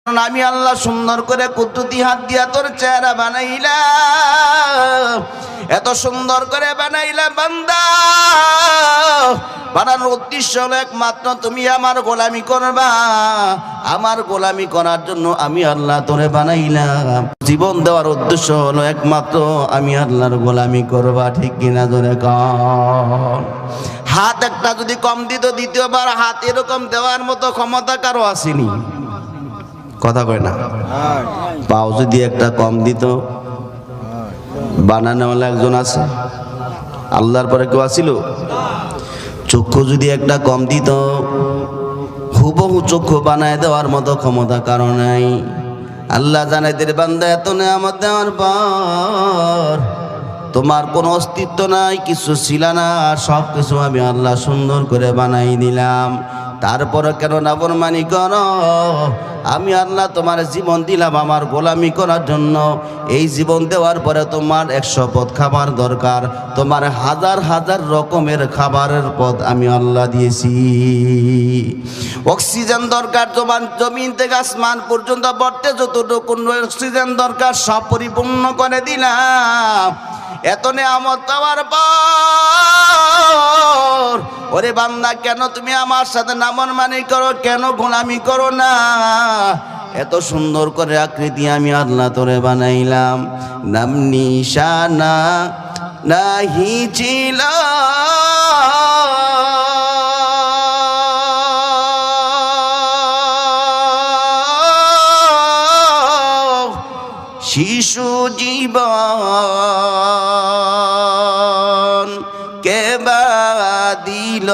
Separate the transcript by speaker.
Speaker 1: আমি আল্লাহ সুন্দর করে কুদরতি হাত দিয়া তোর চেহারা বানাইলাম, এত সুন্দর করে বানাইলাম বান্দা। বানানোর উদ্দেশ্য হলো একমাত্র তুমি আমার গোলামি করবা। আমার গোলামি করার জন্য আমি আল্লাহ তোরে বানাইলাম। জীবন দেওয়ার উদ্দেশ্য হলো একমাত্র আমি আল্লাহর গোলামি করবা। ঠিক কিনা জোরে কর। হাত একটা যদি কম দিত, দ্বিতীয়বার হাত এরকম দেওয়ার মতো ক্ষমতা কারো আসেনি। কথা কয় না। পাও যদি একটা কম দিত, বানানোওয়ালা একজন আছে, আল্লাহর পরে কেউ আসিল? চক্ষু যদি একটা কম দিত, হুবহু চক্ষু বানায় দেওয়ার মতো ক্ষমতা কারো নাই। আল্লাহ জানাইদের বান্দা এত নেয়ামত দেওয়ার পর তোমার কোনো অস্তিত্ব নাই, কিছু ছিল না, সব কিছু আমি আল্লাহ সুন্দর করে বানাই দিলাম। তারপরে কেন নাফরমানি করো? আমি আল্লাহ তোমার জীবন দিলাম আমার গোলামি করার জন্য। এই জীবন দেওয়ার পরে তোমার 100 পদ খাবার দরকার, তোমার হাজার হাজার রকমের খাবারের পদ আমি আল্লাহ দিয়েছি। অক্সিজেন দরকার, তোমার জমিন থেকে আসমান পর্যন্ত বর্তে যতটুকু অক্সিজেন দরকার সব পরিপূর্ণ করে দিলাম। এত নেয়ামত পাওয়ার পর ওরে বান্দা, কেন তুমি আমার সাথে নাফরমানি করো? কেন গোলামি করো না? এত সুন্দর করে আকৃতি আমি আল্লাহ তোরে বানাইলাম, নাম নিশানা নাহি ছিল, শিশু জীবন কে বা দিল।